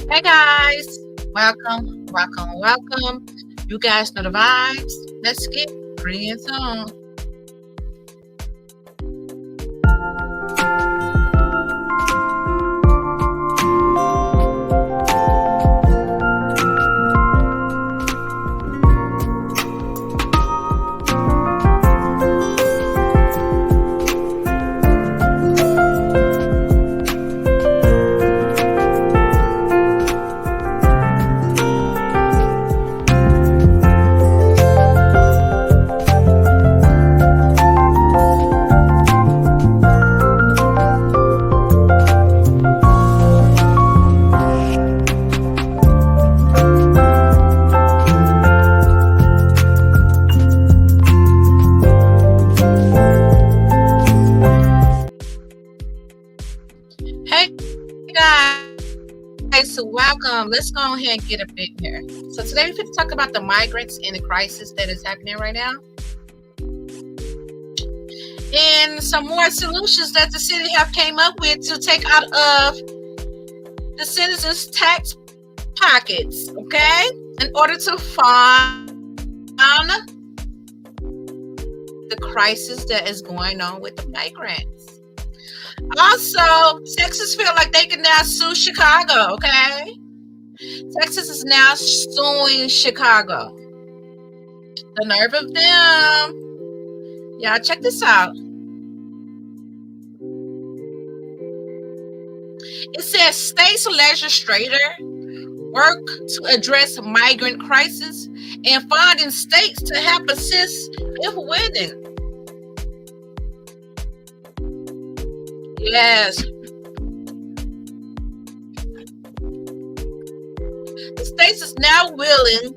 Hey guys, welcome. You guys know the vibes. Let's get friends on. Hey guys, welcome. Let's go ahead and get a bit here. So today we're going to talk about the migrants and the crisis that is happening right now, and some more solutions that the city have came up with to take out of the citizens' tax pockets. Okay, in order to fund the crisis that is going on with the migrants. Also, Texas feel like they can now sue Chicago, okay? Texas is now suing Chicago. The nerve of them. Y'all check this out. It says state's legislator work to address migrant crisis and finding states to help assist if winning. Yes. The states is now willing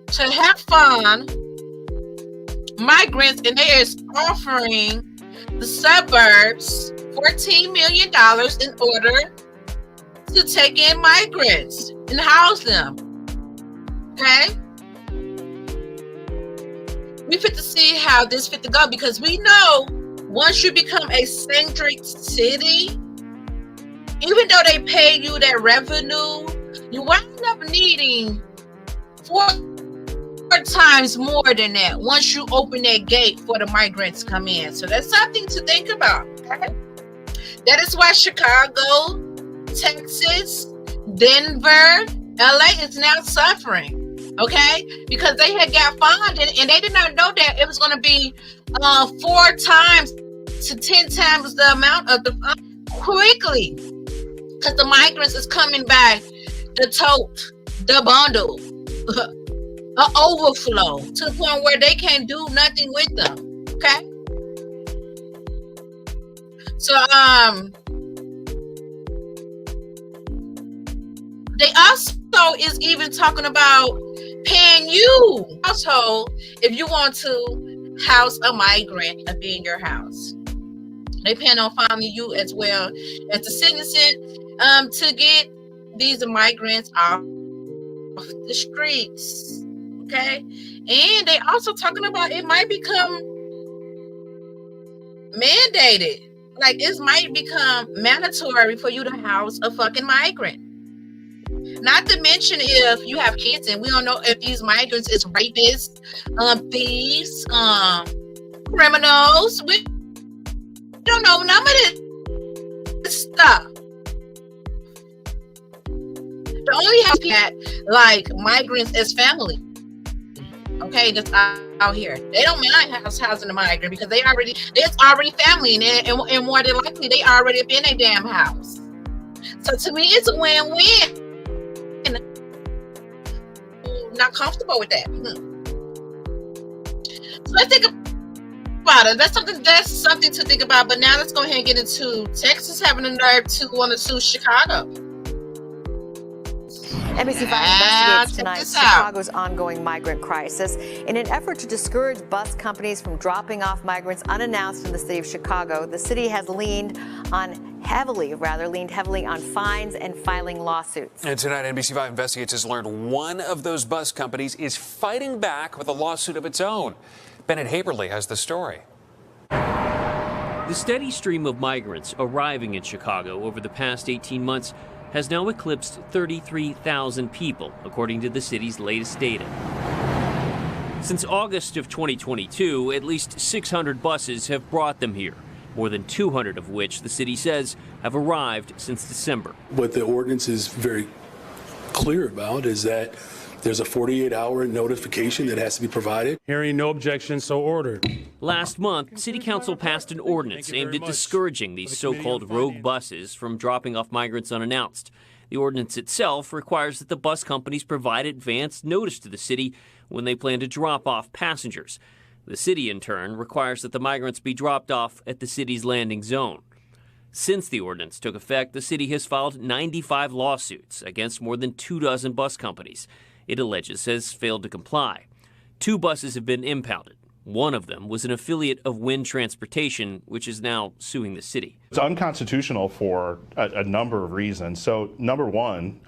to help fund migrants, and they is offering the suburbs $14 million in order to take in migrants and house them. Okay? We fit to see how this fit to go, because we know once you become a centric city, even though they pay you that revenue, you wind up needing 4 times more than that once you open that gate for the migrants to come in. So that's something to think about. Okay? That is why Chicago, Texas, Denver, LA is now suffering. Okay, because they had got funded and they did not know that it was going to be 4 times to 10 times the amount of the quickly, because the migrants is coming by the tote, the bundle, an overflow to the point where they can't do nothing with them. Okay, so they also is even talking about paying you household if you want to house a migrant and be in your house. They plan on finding you as well as the citizen to get these migrants off the streets. Okay, and they also talking about it might become mandated, like it might become mandatory for you to house a fucking migrant. Not to mention if you have kids, and we don't know if these migrants is rapists, thieves, criminals. We don't know none of this stuff. The only have that like migrants as family. Okay, that's out here. They don't mind housing a migrant because it's already family in there, and more than likely they already up in their damn house. So to me, it's a win-win. Not comfortable with that. So let's think about it. That's something to think about. But now let's go ahead and get into Texas having the nerve to want to sue Chicago. NBC5 investigates tonight Chicago's ongoing migrant crisis. In an effort to discourage bus companies from dropping off migrants unannounced in the city of Chicago, the city has leaned heavily on fines and filing lawsuits. And tonight, NBC5 Investigates has learned one of those bus companies is fighting back with a lawsuit of its own. Bennett Haberly has the story. The steady stream of migrants arriving in Chicago over the past 18 months has now eclipsed 33,000 people, according to the city's latest data. Since August of 2022, at least 600 buses have brought them here, more than 200 of which the city says have arrived since December. What the ordinance is very clear about is that there's a 48-hour notification that has to be provided. Hearing no objection, so ordered. Last month, City Council passed an ordinance aimed at discouraging these so-called rogue buses from dropping off migrants unannounced. The ordinance itself requires that the bus companies provide advance notice to the city when they plan to drop off passengers. The city, in turn, requires that the migrants be dropped off at the city's landing zone. Since the ordinance took effect, the city has filed 95 lawsuits against more than 24 bus companies it alleges has failed to comply. 2 buses have been impounded. One of them was an affiliate of Wind Transportation, which is now suing the city. It's unconstitutional for a number of reasons. So, number one,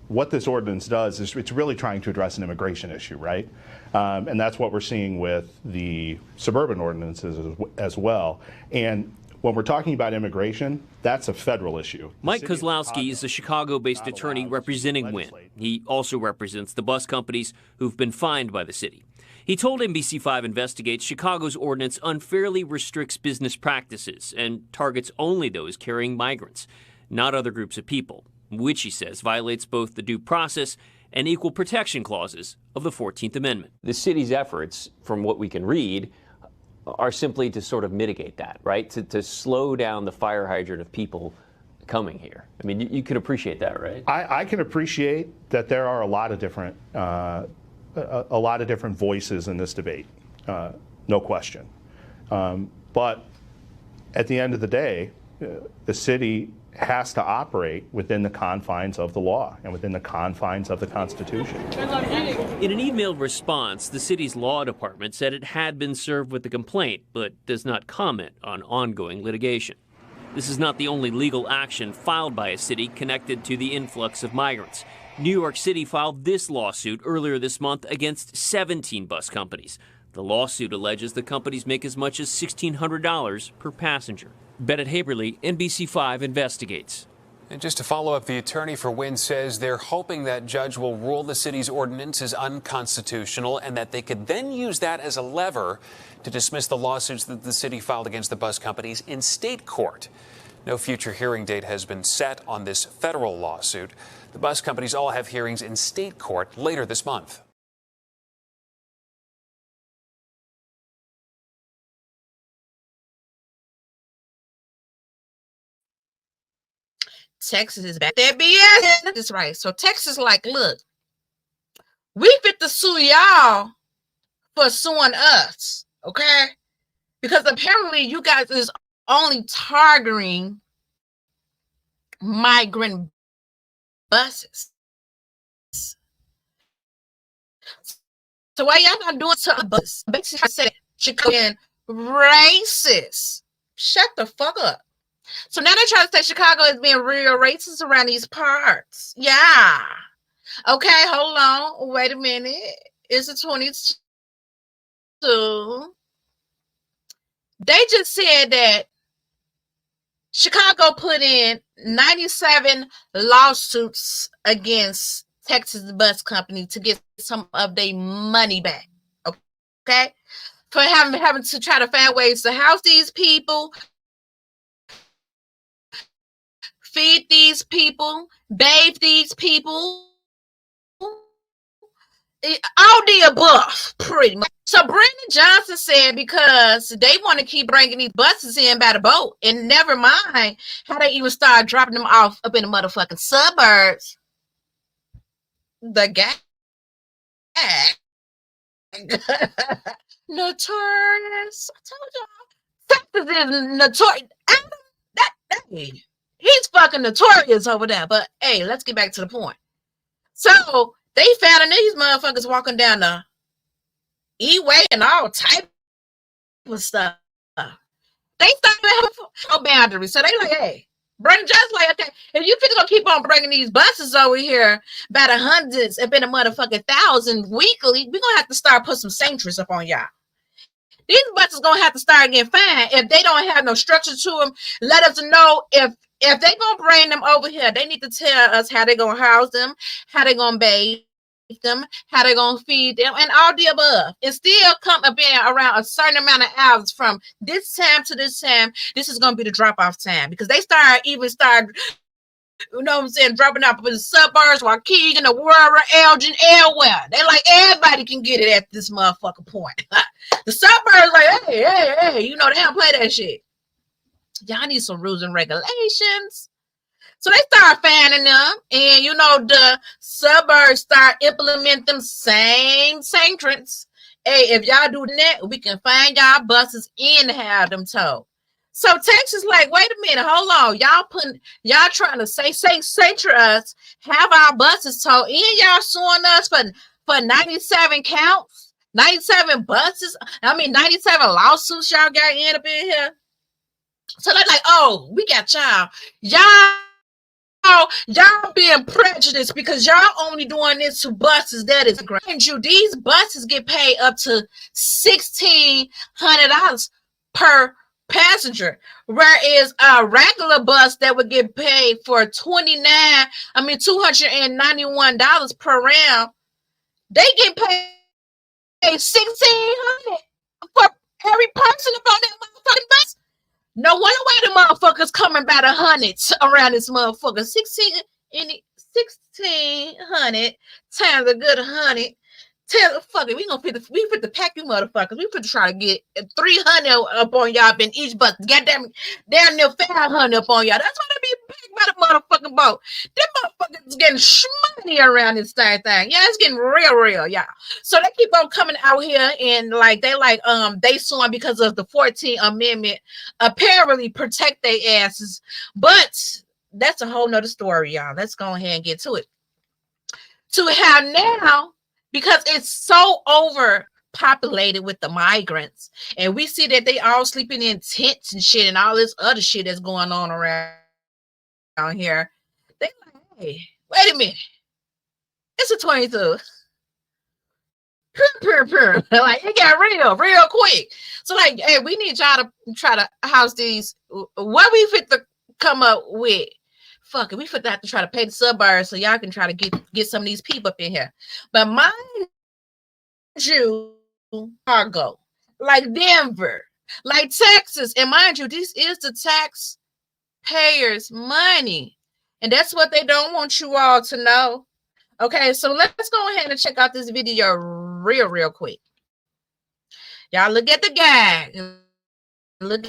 what this ordinance does is it's really trying to address an immigration issue, right? And that's what we're seeing with the suburban ordinances as well. And when we're talking about immigration, that's a federal issue. Mike Kozlowski is a Chicago-based attorney representing Wind. He also represents the bus companies who've been fined by the city. He told NBC5 Investigates Chicago's ordinance unfairly restricts business practices and targets only those carrying migrants, not other groups of people, which he says violates both the due process and equal protection clauses of the 14th Amendment. The city's efforts, from what we can read, are simply to sort of mitigate that, right? To slow down the fire hydrant of people coming here. I mean, you can appreciate that, right? I can appreciate that there are a lot of different voices in this debate, no question. But at the end of the day, the city has to operate within the confines of the law and within the confines of the Constitution. In an emailed response, the city's law department said it had been served with the complaint, but does not comment on ongoing litigation. This is not the only legal action filed by a city connected to the influx of migrants. New York City filed this lawsuit earlier this month against 17 bus companies. The lawsuit alleges the companies make as much as $1,600 per passenger. Bennett Haberly, NBC5 Investigates. And just to follow up, the attorney for Wind says they're hoping that judge will rule the city's ordinance is unconstitutional and that they could then use that as a lever to dismiss the lawsuits that the city filed against the bus companies in state court. No future hearing date has been set on this federal lawsuit. The bus companies all have hearings in state court later this month. Texas is back there BS. That's right. So Texas like, look, we fit to sue y'all for suing us, okay? Because apparently you guys is only targeting migrant buses. So why y'all not doing something buses? Basically I said Chicago racist. Shut the fuck up. So now they try to say Chicago is being real racist around these parts. Yeah. Okay, hold on. Wait a minute. It's a 22. They just said that Chicago put in 97 lawsuits against Texas Bus Company to get some of their money back. Okay? For having to try to find ways to house these people, feed these people, bathe these people, all the above, pretty much. So Brandon Johnson said because they want to keep bringing these buses in by the boat, and never mind how they even start dropping them off up in the motherfucking suburbs. The guy notorious. I told y'all, Texas is notorious. He's fucking notorious over there. But hey, let's get back to the point. So they found these motherfuckers walking down the E-way and all type of stuff. They started having no boundaries. So they like, hey, Brandon Johnson like, okay, if you figure gonna keep on bringing these buses over here by the hundreds and been a motherfucking thousand weekly, we're gonna have to start putting some sanctuaries up on y'all. These buses gonna have to start getting fined if they don't have no structure to them. Let us know if if they gonna bring them over here, they need to tell us how they gonna house them, how they gonna bathe them, how they gonna feed them, and all the above. And still come up in around a certain amount of hours from this time to this time. This is gonna be the drop-off time, because they start, you know what I'm saying, dropping off in the suburbs, while Keegan, Aurora, Elgin, everywhere. They like everybody can get it at this motherfucking point. The suburbs like, hey, you know, they don't play that shit. Y'all need some rules and regulations. So they start fanning them, and you know, the suburbs start implementing them same trends. Hey, if y'all do that, we can find y'all buses and have them towed. So Texas like, wait a minute, hold on. Y'all trying to say to us, have our buses towed, and y'all suing us for 97 counts, 97 buses. 97 lawsuits y'all got in up in here. So they're like, oh, we got y'all being prejudiced because y'all only doing this to buses. That is great. These buses get paid up to $1,600 per passenger, whereas a regular bus that would get paid for $291 per round, they get paid $1,600 for every person about that motherfucking bus. No wonder why the motherfuckers coming by the hundreds around this motherfucker. 1,600 times a good 100. Fuck it, we fit to pack you motherfuckers. We fit to try to get 300 up on y'all in each bus. Goddamn, down near 500 up on y'all. That's why they be packed by the motherfucking boat. Them motherfuckers getting shmoney around this thing. Yeah, it's getting real, y'all. So they keep on coming out here and they suing because of the 14th Amendment apparently protect their asses. But that's a whole nother story, y'all. Let's go ahead and get to it. To how now, because it's so overpopulated with the migrants, and we see that they all sleeping in tents and shit and all this other shit that's going on around here. They like, hey, wait a minute. It's a 22. Like, it got real quick. So like, hey, we need y'all to try to house these. What we fit to come up with? Fuck it, we forgot to try to pay the suburbs so y'all can try to get some of these people up in here. But mind you, Chicago, like Denver, like Texas, and mind you, this is the taxpayers' money. And that's what they don't want you all to know. Okay, so let's go ahead and check out this video real quick. Y'all look at the gag. Look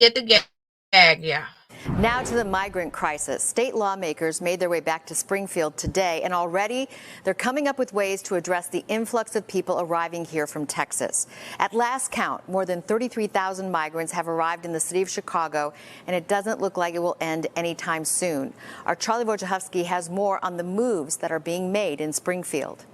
at the gag, yeah. Now to the migrant crisis. State lawmakers made their way back to Springfield today, and already they're coming up with ways to address the influx of people arriving here from Texas. At last count, more than 33,000 migrants have arrived in the city of Chicago, and it doesn't look like it will end anytime soon. Our Charlie Wojciechowski has more on the moves that are being made in Springfield.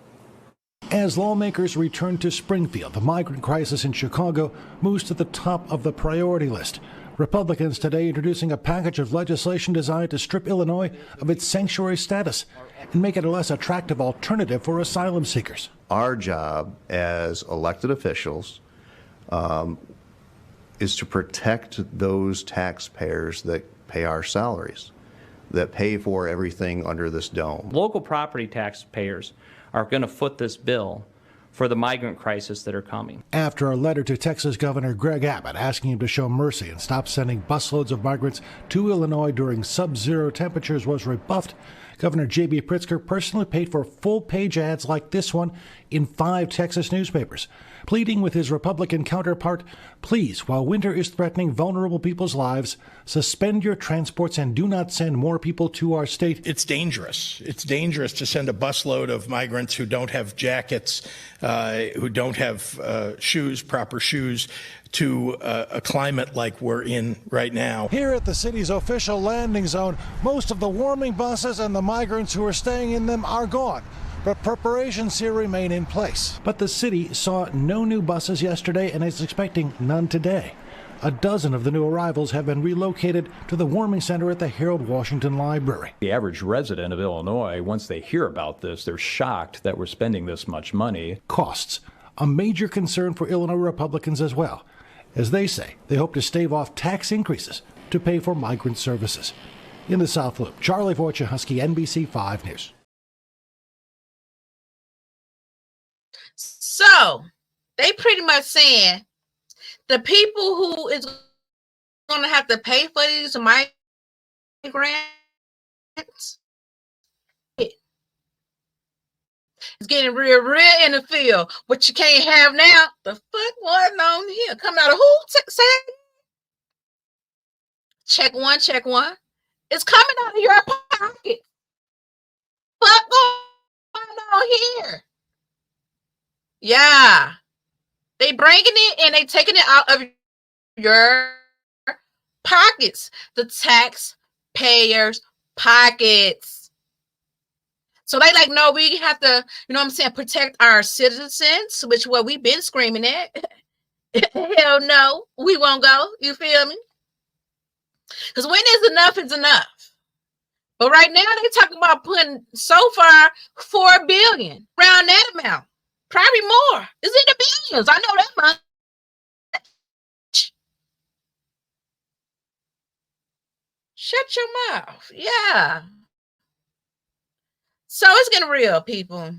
As lawmakers return to Springfield, the migrant crisis in Chicago moves to the top of the priority list. Republicans today introducing a package of legislation designed to strip Illinois of its sanctuary status and make it a less attractive alternative for asylum seekers. Our job as elected officials is to protect those taxpayers that pay our salaries, that pay for everything under this dome. Local property taxpayers are going to foot this bill for the migrant crisis that are coming. After a letter to Texas Governor Greg Abbott asking him to show mercy and stop sending busloads of migrants to Illinois during sub-zero temperatures was rebuffed, Governor J.B. Pritzker personally paid for full-page ads like this one in 5 Texas newspapers, pleading with his Republican counterpart, please, while winter is threatening vulnerable people's lives, suspend your transports and do not send more people to our state. It's dangerous. It's dangerous to send a busload of migrants who don't have jackets, who don't have shoes, proper shoes, to a climate like we're in right now. Here at the city's official landing zone, most of the warming buses and the migrants who are staying in them are gone. But preparations here remain in place. But the city saw no new buses yesterday and is expecting none today. A dozen of the new arrivals have been relocated to the warming center at the Harold Washington Library. The average resident of Illinois, once they hear about this, they're shocked that we're spending this much money. Costs, a major concern for Illinois Republicans as well. As they say, they hope to stave off tax increases to pay for migrant services. In the South Loop, Charlie Wojciechowski, NBC5 News. So they pretty much saying the people who is going to have to pay for these migrants, it's getting real in the field. What you can't have now, the fuck going on here? Coming out of who? Say check one. It's coming out of your pocket. Fuck going on here? Yeah. They bringing it and they taking it out of your pockets. The taxpayers' pockets. So they like, no, we have to, you know what I'm saying, protect our citizens, which what we've been screaming at. Hell no, we won't go. You feel me? Because when is enough is enough. But right now they talking about putting so far $4 billion around that amount. Probably more. It's in the billions. I know that much. Shut your mouth. Yeah. So it's getting real, people.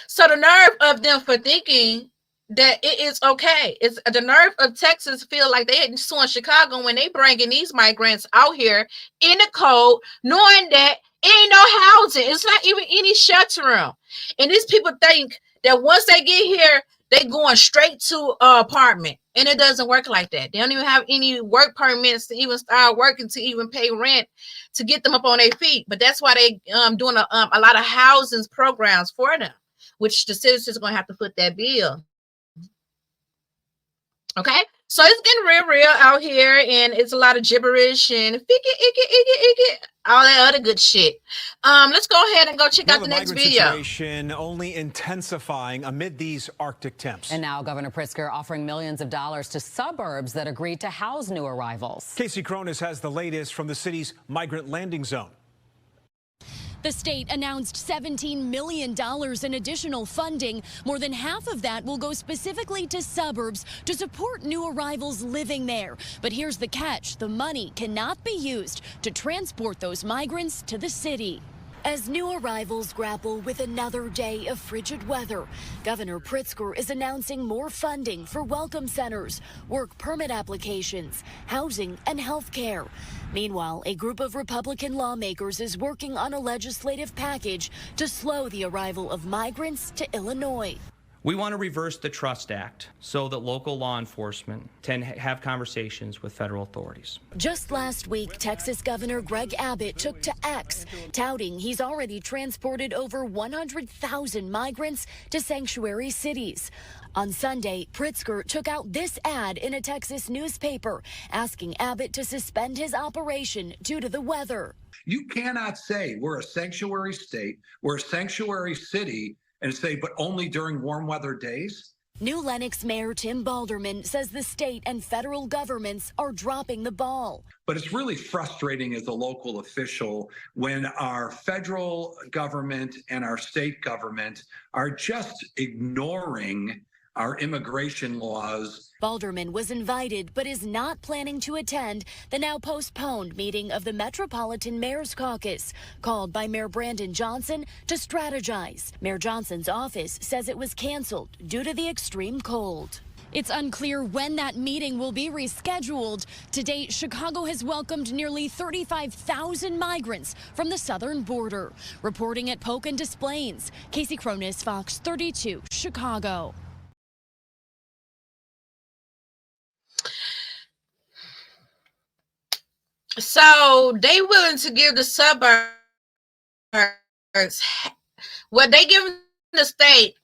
So the nerve of them for thinking that it is okay. It's the nerve of Texas feel like they ain't suing Chicago when they bringing these migrants out here in the cold, knowing that ain't no housing. It's not even any shelter room. And these people think that once they get here, they going straight to an apartment. And it doesn't work like that. They don't even have any work permits to even start working, to even pay rent, to get them up on their feet. But that's why they doing a lot of housing programs for them, which the citizens are going to have to foot that bill. Okay, so it's getting real out here, and it's a lot of gibberish and all that other good shit. Let's go ahead and go check out the next video. Situation only intensifying amid these Arctic temps. And now Governor Pritzker offering millions of dollars to suburbs that agreed to house new arrivals. Casey Cronus has the latest from the city's migrant landing zone. The state announced $17 million in additional funding. More than half of that will go specifically to suburbs to support new arrivals living there. But here's the catch. The money cannot be used to transport those migrants to the city. As new arrivals grapple with another day of frigid weather, Governor Pritzker is announcing more funding for welcome centers, work permit applications, housing, and health care. Meanwhile, a group of Republican lawmakers is working on a legislative package to slow the arrival of migrants to Illinois. We want to reverse the Trust Act so that local law enforcement can have conversations with federal authorities. Just last week, Texas Governor Greg Abbott took to X, touting he's already transported over 100,000 migrants to sanctuary cities. On Sunday, Pritzker took out this ad in a Texas newspaper, asking Abbott to suspend his operation due to the weather. You cannot say we're a sanctuary state, we're a sanctuary city, and say, but only during warm weather days? New Lenox Mayor Tim Balderman says the state and federal governments are dropping the ball. But it's really frustrating as a local official when our federal government and our state government are just ignoring our immigration laws. Balderman was invited but is not planning to attend the now postponed meeting of the Metropolitan Mayor's Caucus, called by Mayor Brandon Johnson to strategize. Mayor Johnson's office says it was canceled due to the extreme cold. It's unclear when that meeting will be rescheduled. To date, Chicago has welcomed nearly 35,000 migrants from the southern border. Reporting at Polk and Des Plaines, Casey Cronus, Fox 32, Chicago. So they willing to give the suburbs, well, they giving the state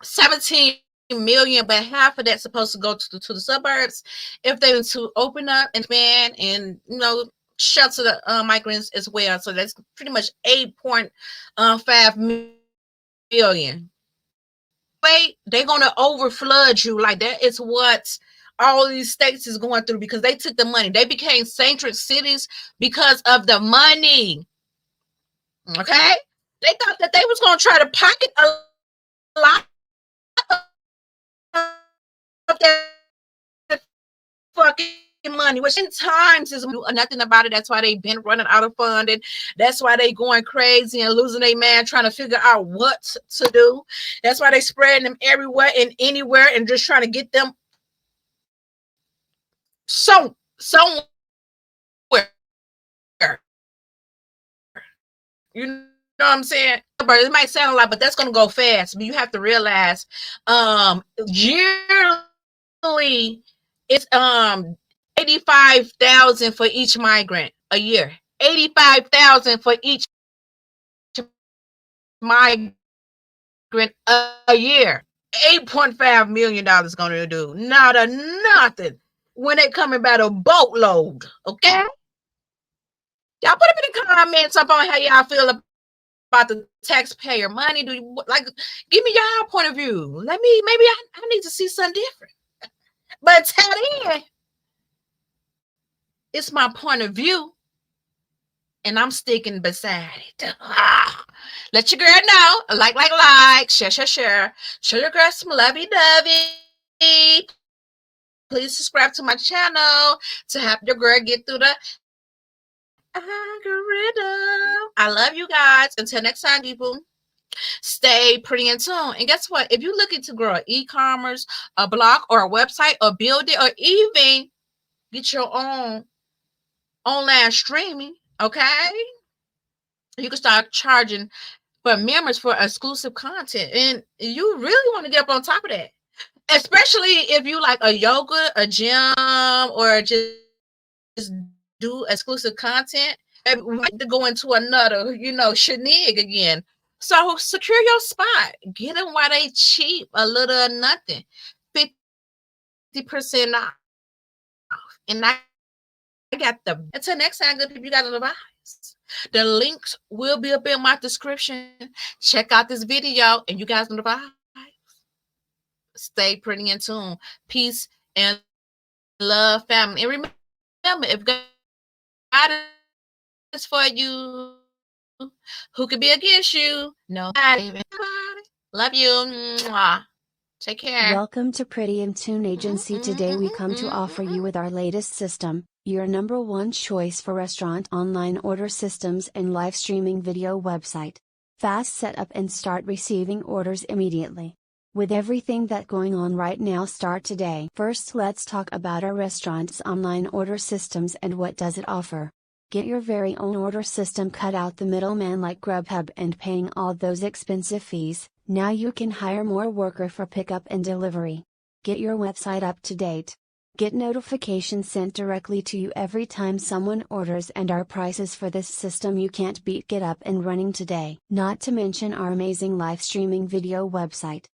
17 million, but half of that's supposed to go to the suburbs if they want to open up and expand and, you know, shelter the migrants as well. So that's pretty much 8.5 million. Wait, they're gonna overflood you like that. It's what all these states is going through because they took the money. They became sanctuary cities because of the money. Okay? They thought that they was going to try to pocket a lot of that fucking money, which in times is nothing about it. That's why they've been running out of funding. That's why they going crazy and losing their man trying to figure out what to do. That's why they spreading them everywhere and anywhere and just trying to get them somewhere. You know what I'm saying? But it might sound a lot, but that's gonna go fast. But you have to realize yearly it's 85,000 for each migrant a year. 85,000 for each migrant a year. $8.5 million gonna do not a nothing when they coming by the boatload. Okay, y'all put up in the comments up on how y'all feel about the taxpayer money. Do you like? Give me your point of view. Maybe I need to see something different. But tell in, it's my point of view, and I'm sticking beside it. Let your girl know. Like, share. Show your girl some lovey-dovey. Please subscribe to my channel to help your girl get through the algorithm. I love you guys. Until next time, people. Stay pretty in tune. And guess what? If you're looking to grow an e-commerce, a blog, or a website, or build it, or even get your own online streaming, okay? You can start charging for members for exclusive content. And you really want to get up on top of that. Especially if you like a yoga, a gym, or just do exclusive content. And we like to go into another, shenig again. So secure your spot. Get them while they cheap, a little or nothing. 50% off. And I got the until next time, good people, you got a device. The links will be up in my description. Check out this video and you guys know the vibes. Stay pretty in tune. Peace and love, family. And remember, if God is for you, who could be against you? Nobody. Love you. Mwah. Take care. Welcome to Pretty in Tune Agency. Today we come to offer you with our latest system, your #1 choice for restaurant online order systems and live streaming video website. Fast setup and start receiving orders immediately. With everything that going on right now, start today. First, let's talk about our restaurant's online order systems and what does it offer. Get your very own order system, cut out the middleman like Grubhub and paying all those expensive fees. Now you can hire more worker for pickup and delivery. Get your website up to date. Get notifications sent directly to you every time someone orders, and our prices for this system you can't beat. Get up and running today. Not to mention our amazing live streaming video website.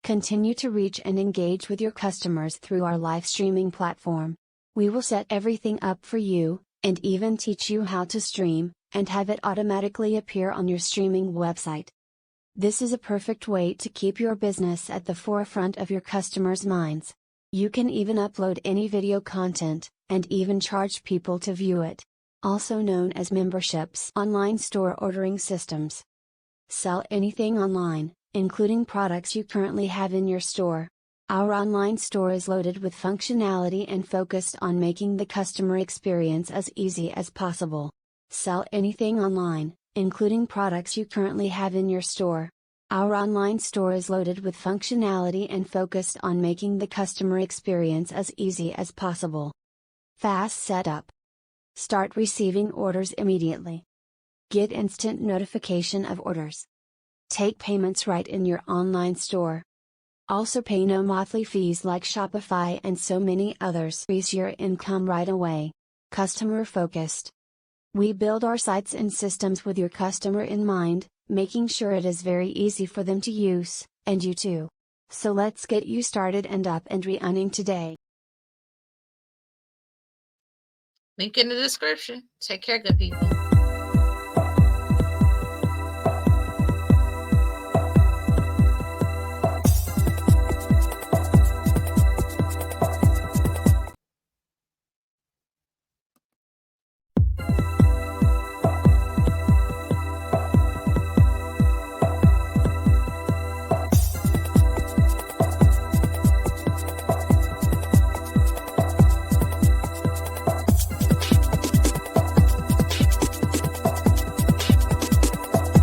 Continue to reach and engage with your customers through our live streaming platform. We will set everything up for you, and even teach you how to stream, and have it automatically appear on your streaming website. This is a perfect way to keep your business at the forefront of your customers' minds. You can even upload any video content, and even charge people to view it. Also known as memberships. Online store ordering systems. Sell anything online, including products you currently have in your store. Our online store is loaded with functionality and focused on making the customer experience as easy as possible. Sell anything online, including products you currently have in your store. Our online store is loaded with functionality and focused on making the customer experience as easy as possible. Fast setup. Start receiving orders immediately. Get instant notification of orders. Take payments right in your online store. Also pay no monthly fees like Shopify and so many others. Increase your income right away. Customer focused. We build our sites and systems with your customer in mind, making sure it is very easy for them to use, and you too. So let's get you started and up and running today. Link in the description. Take care, good people.